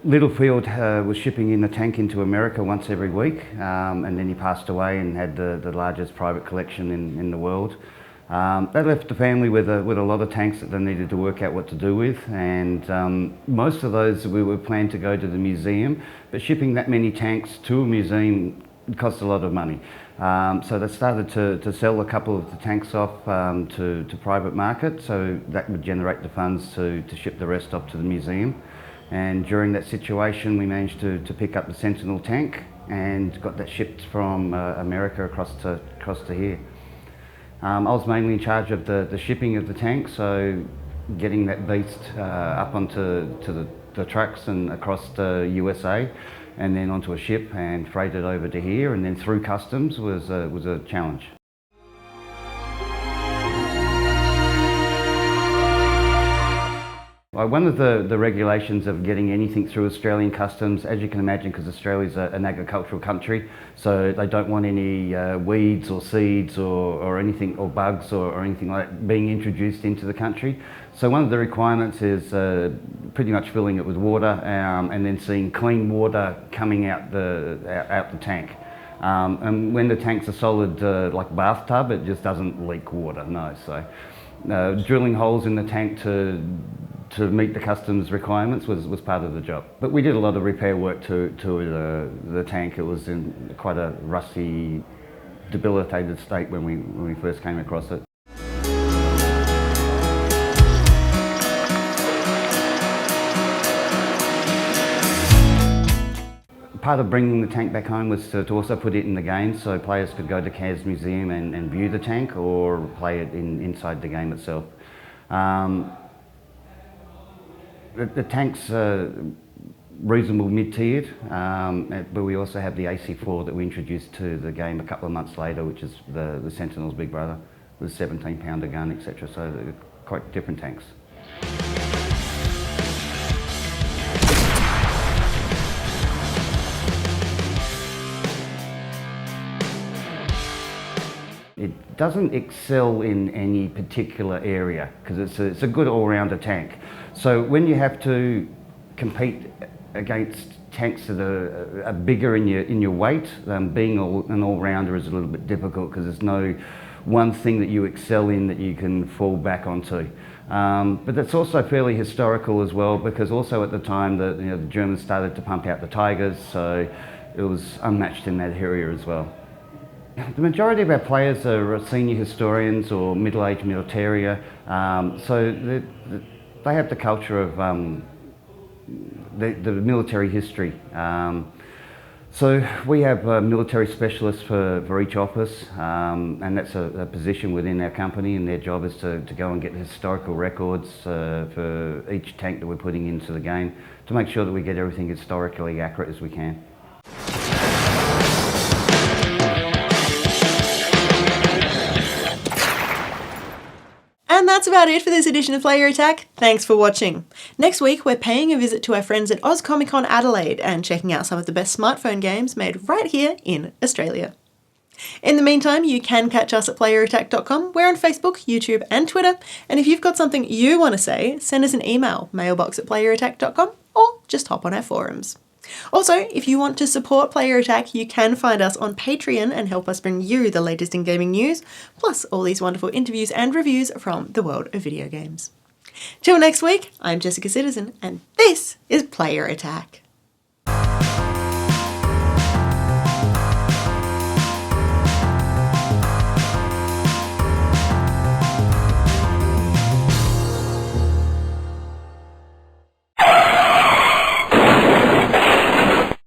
Littlefield was shipping in a tank into America once every week, and then he passed away and had the largest private collection in the world. That left the family with a lot of tanks that they needed to work out what to do with, and most of those we were planned to go to the museum, but shipping that many tanks to a museum cost a lot of money. So they started to sell a couple of the tanks off to private market, so that would generate the funds to ship the rest off to the museum. And during that situation we managed to pick up the Sentinel tank and got that shipped from America across to here. I was mainly in charge of the shipping of the tank, so getting that beast up onto the trucks and across the USA, and then onto a ship and freighted over to here, and then through customs was a challenge. One of the regulations of getting anything through Australian customs, as you can imagine, because Australia's an agricultural country, so they don't want any weeds or seeds or anything, or bugs or anything like that being introduced into the country. So one of the requirements is pretty much filling it with water and then seeing clean water coming out the tank. And when the tank's a solid like bathtub, it just doesn't leak water, no. So drilling holes in the tank to meet the customs requirements was part of the job. But we did a lot of repair work to the tank. It was in quite a rusty, debilitated state when we first came across it. Part of bringing the tank back home was to also put it in the game, so players could go to Cairns Museum and view the tank, or play it inside the game itself. The tank's reasonable mid-tiered, but we also have the AC4 that we introduced to the game a couple of months later, which is the Sentinel's big brother, with a 17-pounder gun, etc. So they're quite different tanks. It doesn't excel in any particular area because it's a good all-rounder tank. So when you have to compete against tanks that are bigger in your weight, being an all-rounder is a little bit difficult because there's no one thing that you excel in that you can fall back onto. But it's also fairly historical as well, because also at the time the Germans started to pump out the Tigers, so it was unmatched in that area as well. The majority of our players are senior historians or middle-aged militaria, so they have the culture of the military history. So we have military specialists for each office, and that's a position within our company, and their job is to go and get historical records for each tank that we're putting into the game to make sure that we get everything historically accurate as we can. And that's about it for this edition of Player Attack. Thanks for watching. Next week we're paying a visit to our friends at Oz Comic Con Adelaide and checking out some of the best smartphone games made right here in Australia. In the meantime, you can catch us at playerattack.com. We're on Facebook, YouTube and Twitter, and if you've got something you want to say, send us an email, mailbox@playerattack.com, or just hop on our forums. Also, if you want to support Player Attack, you can find us on Patreon and help us bring you the latest in gaming news, plus all these wonderful interviews and reviews from the world of video games. Till next week, I'm Jessica Citizen, and this is Player Attack.